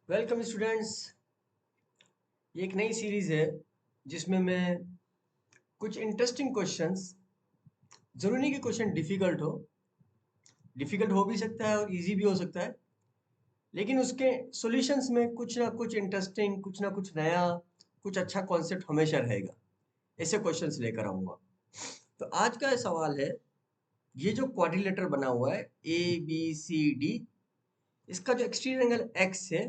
Welcome students. ये एक नई सीरीज है जिसमें मैं कुछ इंटरेस्टिंग क्वेश्चंस, जरूरी नहीं कि क्वेश्चन डिफिकल्ट हो भी सकता है और इजी भी हो सकता है, लेकिन उसके सॉल्यूशंस में कुछ ना कुछ इंटरेस्टिंग, कुछ ना कुछ नया, कुछ अच्छा कॉन्सेप्ट हमेशा रहेगा। ऐसे क्वेश्चंस लेकर आऊंगा। तो आज का सवाल है, ये जो क्वाड्रिलेटर बना हुआ है ABCD, इसका जो एक्सटीरियर एंगल x है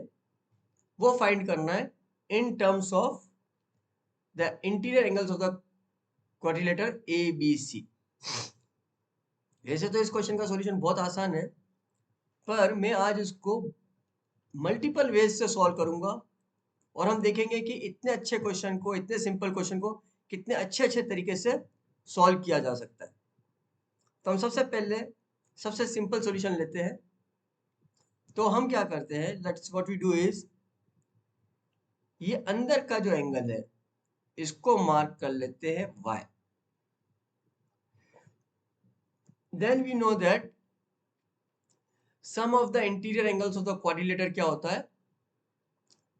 वो फाइंड करना है in terms of the interior angles of the quadrilateral ABC। वैसे तो इस क्वेश्चन का सॉल्यूशन बहुत आसान है, पर मैं आज इसको मल्टीपल वेज से सॉल्व करूंगा और हम देखेंगे कि इतने अच्छे क्वेश्चन को, इतने सिंपल क्वेश्चन को कितने अच्छे अच्छे तरीके से सॉल्व किया जा सकता है। तो हम सबसे पहले सबसे सिंपल सॉल्यूशन लेते हैं। तो हम क्या करते हैं, let's what we do is, ये अंदर का जो एंगल है इसको मार्क कर लेते हैं y। Then we know that some of the interior angles of the quadrilateral क्या होता है,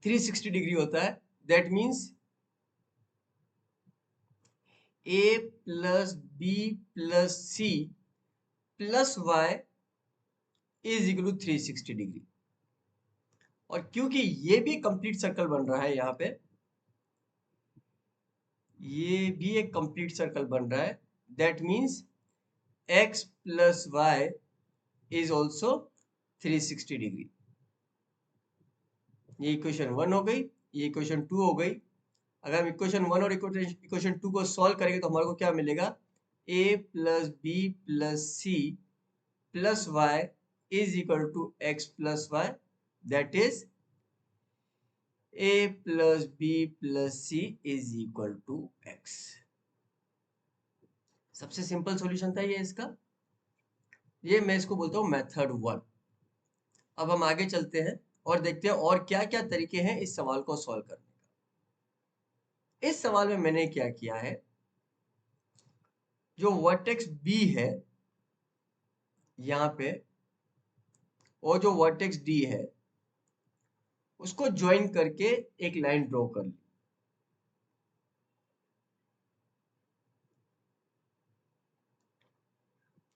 360 डिग्री होता है। That means a plus B plus C plus Y is equal to 360 degree. और क्योंकि ये भी कंप्लीट सर्कल बन रहा है, यहाँ पे ये भी एक कंप्लीट सर्कल बन रहा है, that means x plus Y is also 360 degree. ये इक्वेशन 1 हो गई, ये इक्वेशन 2 हो गई। अगर हम इक्वेशन 1 और इक्वेशन 2 को सॉल्व करेंगे तो हमारे को क्या मिलेगा, a plus B plus C plus Y is equal to x plus Y, that is a plus B plus C is equal to x। सबसे सिंपल सॉल्यूशन था ये इसका। ये मैं इसको बोलता हूँ मेथड 1। अब हम आगे चलते हैं और देखते हैं और क्या क्या तरीके हैं इस सवाल को सॉल्व करने का। इस सवाल में मैंने क्या किया है, जो वर्टेक्स B है यहाँ पे और जो वर्टेक्स D है उसको ज्वाइन करके एक लाइन ड्रॉ कर ली।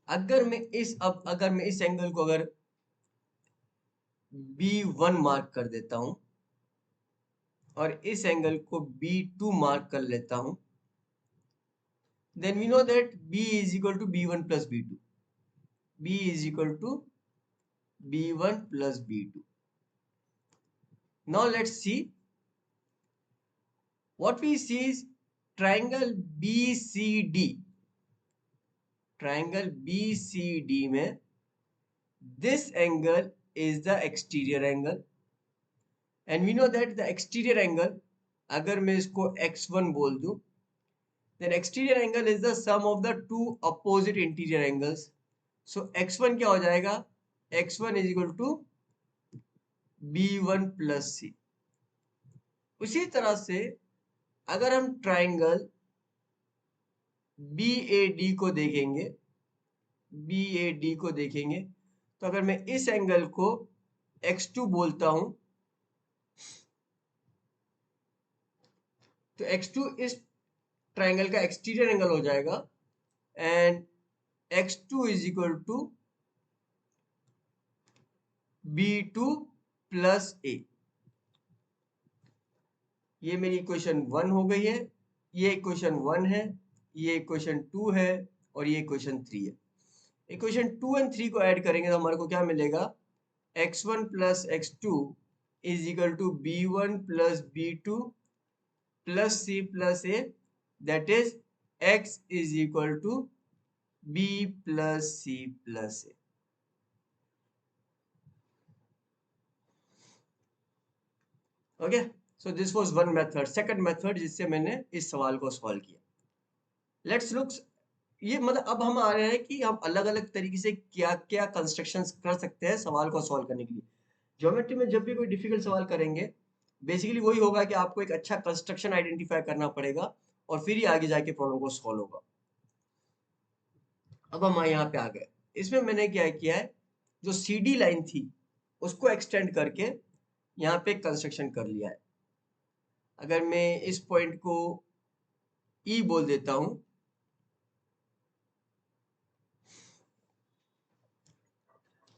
अगर मैं इस एंगल को अगर B1 मार्क कर देता हूं और इस एंगल को B2 मार्क कर लेता हूं, then we know that B is equal to B1 plus B2। B is equal to B1 plus B2। Now let's see what we see is triangle BCD। Triangle BCD में this angle is the exterior angle and we know that the exterior angle, अगर मैं इसको x1 बोल दूं, then exterior angle is the sum of the two opposite interior angles. So x1 क्या हो जाएगा, x1 is equal to b1 plus c। उसी तरह से अगर हम ट्राइंगल BAD को देखेंगे, BAD को देखेंगे तो अगर मैं इस एंगल को x2 बोलता हूं तो x2 इस ट्राइंगल का एक्सटीरियर एंगल हो जाएगा and x2 is equal to B2 plus A. ये मेरी इक्वेशन 1 हो गई है, ये इक्वेशन 1 है, ये इक्वेशन 2 है और ये इक्वेशन 3 है। इक्वेशन 2 एंड 3 को ऐड करेंगे तो हमारे को क्या मिलेगा, x1 plus x2 is equal to B1 plus B2 plus C plus A, that is x is equal to B plus C plus A। Okay, so this was one method. Second method जिससे मैंने इस सवाल को solve किया, let's look. ये मतलब अब हम आ रहे हैं कि हम अलग अलग तरीके से क्या क्या कंस्ट्रक्शंस कर सकते हैं सवाल को सॉल्व करने के लिए। ज्योमेट्री में जब भी कोई डिफिकल्ट सवाल करेंगे, बेसिकली वही होगा कि आपको एक अच्छा कंस्ट्रक्शन आइडेंटिफाई करना पड़ेगा और फिर ही आगे जाके प्रॉब्लम को सॉल्व होगा। अब हम यहाँ पे आ गए। इसमें मैंने क्या किया है, जो CD लाइन थी उसको एक्सटेंड करके यहाँ पे कंस्ट्रक्शन कर लिया है। अगर मैं इस पॉइंट को ई बोल देता हूं,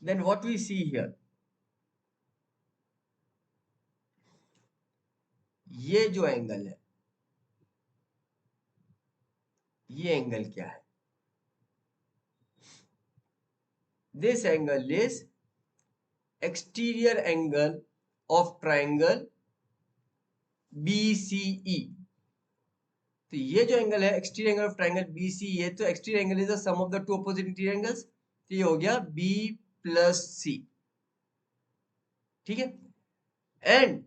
then what we see here, ये जो एंगल है, ये एंगल क्या है? This angle is exterior angle of triangle BCE। तो ये जो एंगल है exterior angle of triangle BCE, तो exterior angle is the sum of the two opposite interior angles, तो ये हो गया B प्लस C। ठीक है, and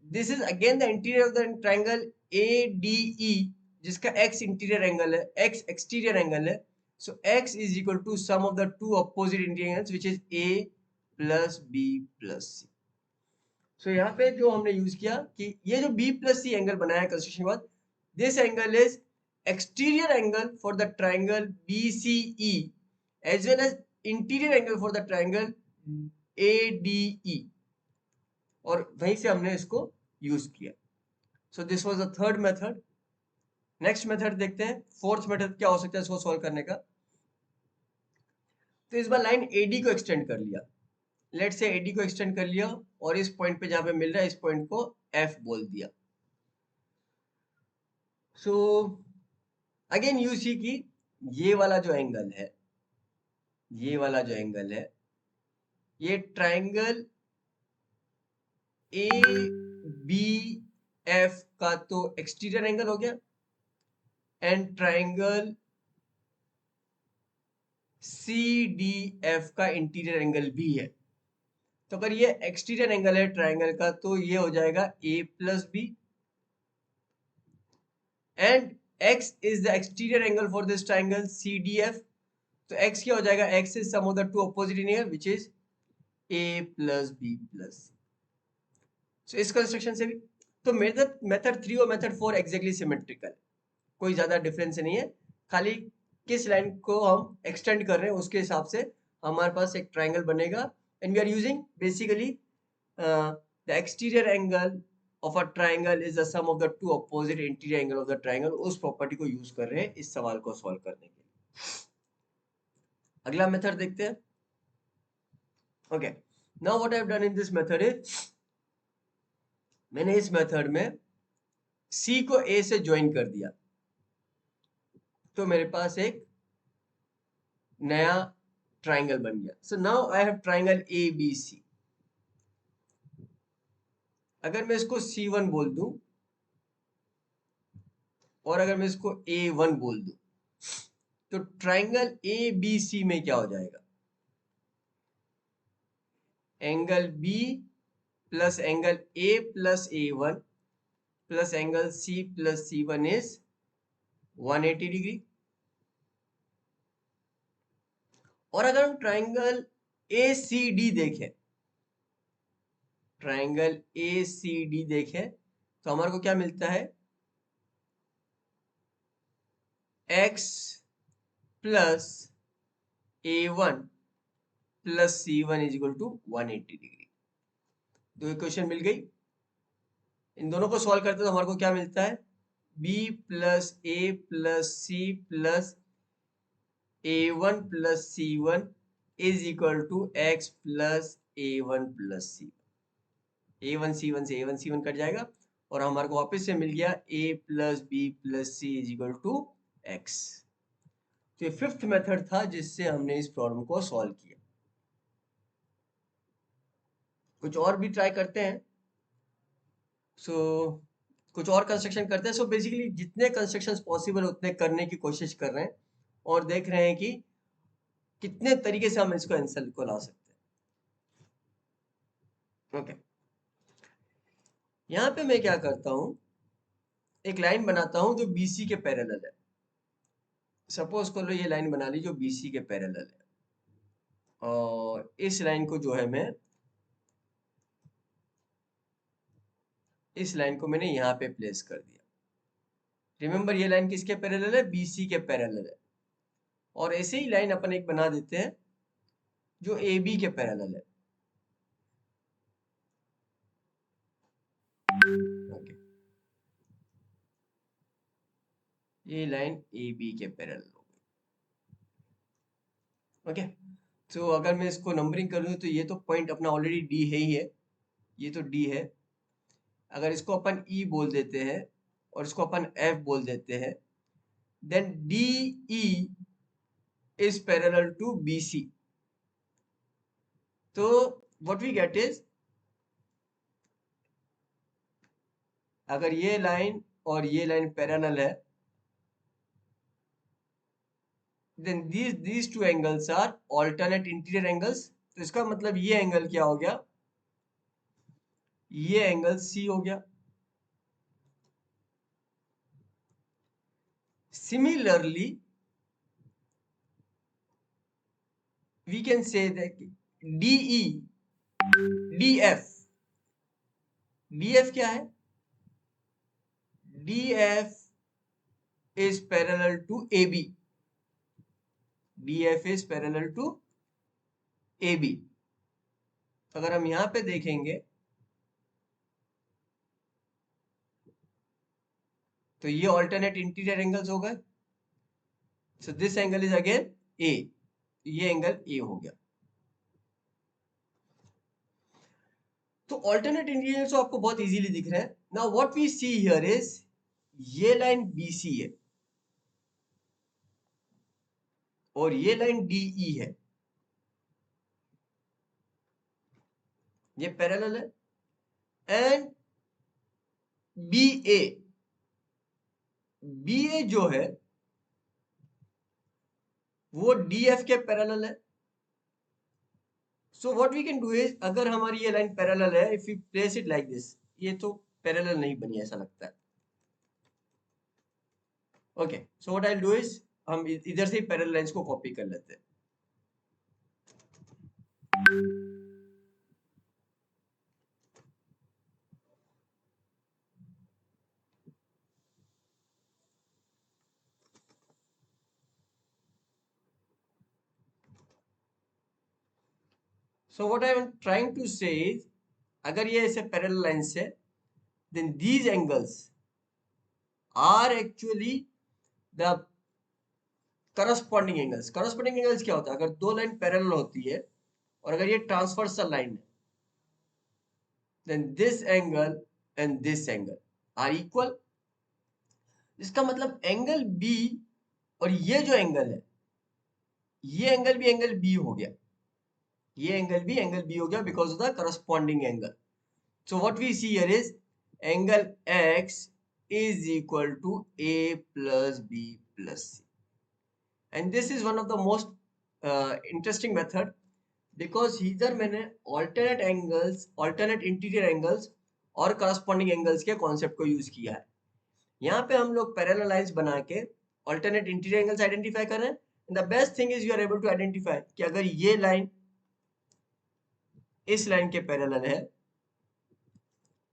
this is again the interior of the triangle ADE, जिसका x इंटीरियर एंगल है, x exterior angle है। So x is equal to sum of the two opposite interior angles which is A plus B plus C। So यहाँ पे जो हमने use किया कि ये जो B प्लस C एंगल बनाया है कंस्ट्रक्शन के बाद, this angle is exterior angle for the triangle BCE as well as interior angle for the triangle ADE, और वहीं से हमने इसको यूज किया। सो this was the third method. Next method देखते हैं, फोर्थ मेथड क्या हो सकता है इसको सॉल्व करने का। तो इस बार लाइन AD को एक्सटेंड कर लिया, लेट से AD को एक्सटेंड कर लिया और इस पॉइंट पे जहां पे मिल रहा है इस पॉइंट को F बोल दिया। सो अगेन यू सी की ये वाला जो एंगल है, ये वाला जो एंगल है, ये ट्राइंगल ABF का तो एक्सटीरियर एंगल हो गया, एंड ट्राइंगल CDF का इंटीरियर एंगल भी है। तो अगर ये एक्सटीरियर एंगल है ट्राइंगल का, तो ये हो जाएगा A plus B, and X is the exterior angle for this triangle CDF। तो X क्या हो जाएगा, X is sum of the two opposite interior which is A plus B plus. So इस कंस्ट्रक्शन से भी तो मेथड 3 और method 4 exactly symmetrical, कोई ज्यादा डिफरेंस नहीं है, खाली किस लाइन को हम एक्सटेंड कर रहे हैं उसके हिसाब से हमारे पास एक ट्राइंगल बनेगा। And we are using basically the exterior angle of a triangle is the sum of the two opposite interior angle of the triangle, उस प्रॉपर्टी को यूज कर रहे हैं इस सवाल को सॉल्व करने के लिए। अगला मेथड देखते हैं। Okay, now what I have done in this method is, मैंने इस मेथड में C को A से ज्वाइन कर दिया, तो मेरे पास एक नया ट्राइंगल बन गया। So now I have triangle ABC। अगर मैं इसको C1 बोल दूं और अगर मैं इसको A1 बोल दूं, तो ट्राइंगल ABC में क्या हो जाएगा, angle B plus angle A plus A1 plus angle C plus C1 is 180 degree. और अगर हम ट्राइंगल ACD देखें, ट्राइंगल ACD देखें, तो हमारे को क्या मिलता है, X plus A1 plus C1 is equal to 180 degree. दो इक्वेशन मिल गई, इन दोनों को सॉल्व करते तो हमारे को क्या मिलता है, B plus A plus C plus A1 plus C1 is equal to X plus A1 plus C। A1 C1 से A1 C1 कट जाएगा और हमारे को वापस से मिल गया A plus B plus C is equal to X। तो ये फिफ्थ मेथड था जिससे हमने इस प्रॉब्लम को सॉल्व किया। कुछ और भी ट्राई करते हैं। कुछ और कंस्ट्रक्शन करते हैं। सो बेसिकली जितने कंस्ट्रक्शंस पॉसिबल उतने करने की कोशिश कर रहे हैं और देख रहे हैं कि कितने तरीके से हम इसको आंसर को ला सकते हैं। ओके, यहाँ पे मैं क्या करता हूँ, एक लाइन बनाता हूँ जो BC के पैरेलल है। सपोज कर लो ये लाइन बना ली जो BC के पैरेलल है, और इस लाइन को जो है मैं, इस लाइन को मैंने यहाँ पे प्लेस कर दिया। रिमेंबर ये लाइन किसके पैरेलल है, BC के पैरेलल है। और ऐसे ही लाइन अपन एक बना देते हैं जो AB के पैरेलल है। ये लाइन ए बी के पैरेलल हो गई। ओके, तो अगर मैं इसको नंबरिंग करूँ तो ये तो पॉइंट अपना ऑलरेडी डी है ही है, ये तो डी है। अगर इसको अपन ई बोल देते हैं और इसको अपन एफ बोल देते हैं, then D E is parallel to B C. तो व्हाट वी गेट इज, अगर ये लाइन और ये लाइन पैरेलल है, then these two angles are alternate interior angles। तो इसका मतलब ये एंगल क्या हो गया, ये एंगल सी हो गया। Similarly we can say that DE DF, DF क्या है, DF is parallel to AB, DF is parallel to AB। अगर हम यहां पे देखेंगे तो ये ऑल्टरनेट इंटीरियर एंगल्स हो गए। So this angle is again A, ये एंगल ए हो गया। तो ऑल्टरनेट इंटीरियर तो आपको बहुत इजीली दिख रहा है। Now what we see here is, ये लाइन BC है और ये लाइन DE है, ये पैरेलल है। एंड BA, BA जो है वो DF के पैरेलल है। So what we can do is, अगर हमारी ये लाइन पैरेलल है, if you place it like this, ये तो पैरेलल नहीं बनी ऐसा लगता है। Okay, so what I will do is, हम इधर से पैरेलल लाइंस को कॉपी कर लेते हैं। So what I am trying to say is, अगर ये ऐसे पैरेलल लाइंस है, then these angles are actually the corresponding angles। corresponding angles क्या होता है, अगर दो लाइन पैरेलल होती है और अगर ये ट्रांसवर्सल लाइन है, then this angle and this angle are equal। इसका मतलब एंगल B और ये जो एंगल है, ये एंगल भी एंगल B हो गया, ये एंगल भी एंगल B हो गया because of the corresponding angle. So what we see here is angle X is equal to A plus B plus C, and this is one of the most interesting method because इधर मैंने alternate angles, alternate interior angles और corresponding angles के concept को use किया है। यहाँ पे हम लोग parallel lines बना के alternate interior angles identify कर रहे हैं। And the best thing is you are able to identify कि अगर ये line इस line के parallel है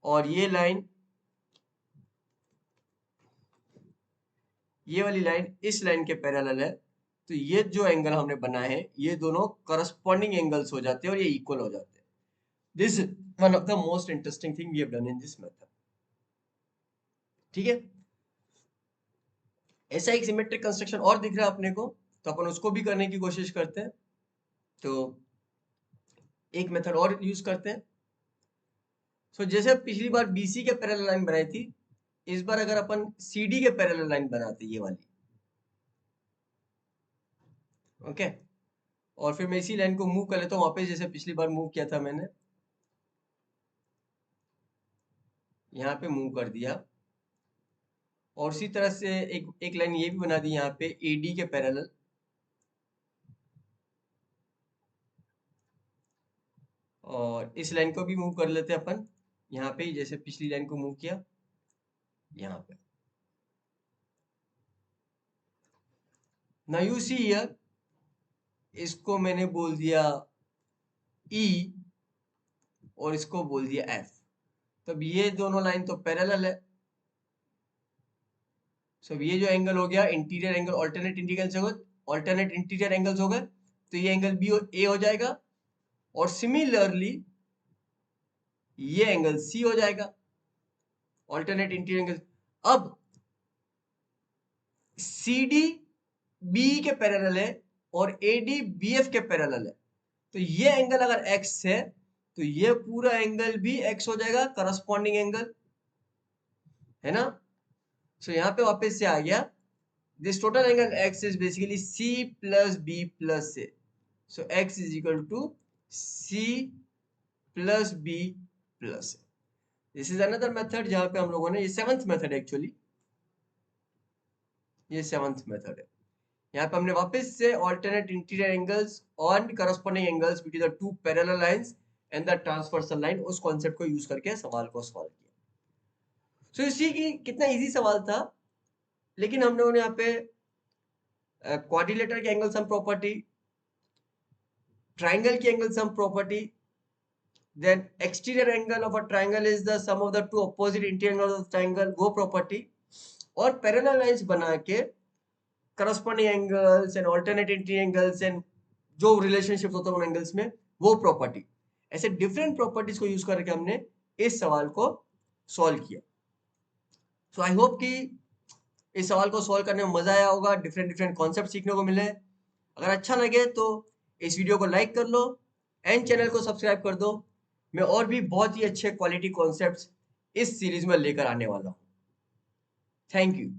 और ये line, ये वाली लाइन इस लाइन के पैरेलल है, तो ये जो एंगल हमने बनाए हैं ये दोनों करस्पॉन्डिंग एंगल्स हो जाते हैं और ये इक्वल हो जाते हैं। This one of the most interesting thing we have done in this method. ठीक है, ऐसा एक सिमेट्रिक कंस्ट्रक्शन और दिख रहा है अपने को, तो अपन उसको भी करने की कोशिश करते हैं। तो एक मेथड और यूज करते हैं। सो जैसे पिछली बार BC के पैरेलल लाइन बनाई थी, इस बार अगर अपन CD के पैरेलल लाइन बनाते ये वाली, ओके, और फिर मैं इसी लाइन को मूव कर लेता हूँ वापस जैसे पिछली बार मूव किया था मैंने, यहाँ पे मूव कर दिया और उसी तरह से एक लाइन ये भी बना दी यहाँ पे AD के पैरेलल। और इस लाइन को भी मूव कर लेते हैं अपन यहाँ पे जैसे पिछली लाइन को मूव किया यहाँ पे। नाउ यू सी हियर, इसको मैंने बोल दिया E और इसको बोल दिया F। तब ये दोनों लाइन तो पैरेलल है। सो ये जो एंगल हो गया इंटीरियर एंगल, ऑल्टरनेट इंटीरियर हो गए, ऑल्टरनेट इंटीरियर एंगल्स हो गए, तो ये एंगल B और A हो जाएगा और सिमिलरली ये एंगल C हो जाएगा, ऑल्टरनेट इंटीरियर एंगल। अब सी डी बी के पैरेलल है और ए डी बी एफ के पैरेलल है, तो ये एंगल अगर x है तो ये पूरा एंगल भी x हो जाएगा, करस्पॉन्डिंग एंगल, है ना। सो यहाँ पे वापस से आ गया, this total angle x is basically c plus b plus a, so x is equal to c plus b plus a। This is another method जहां पे हम लोगों ने, ये सेवंथ मेथड एक्चुअली, ये सेवंथ मेथड है। यहाँ पे हमने वापस से ऑल्टरनेट इंटीरियर एंगल्स और corresponding angles between the two parallel lines and the transversal line, उस कॉन्सेप्ट को यूज करके सवाल को सॉल्व किया। सो इसी की कितना इजी सवाल था, लेकिन हम लोगों ने यहाँ पे क्वाड्रिलेटरल की एंगल सम प्रॉपर्टी, ट्राइंगल की angle sum property, then exterior angle of a triangle is the sum of the two opposite interior angles of triangle, वो प्रॉपर्टी, और पैरेलल लाइंस बना के corresponding angles and alternate interior angles and जो relationship होता है उन angles में, वो प्रॉपर्टी, ऐसे डिफरेंट प्रॉपर्टीज को यूज करके हमने इस सवाल को सॉल्व किया। सो आई होप कि इस सवाल को सॉल्व करने में मजा आया होगा, डिफरेंट डिफरेंट कॉन्सेप्ट सीखने को मिले। अगर अच्छा लगे तो इस वीडियो को लाइक कर लो एंड चैनल को सब्सक्राइब कर दो। मैं और भी बहुत ही अच्छे क्वालिटी कॉन्सेप्ट्स इस सीरीज में लेकर आने वाला हूँ। Thank you.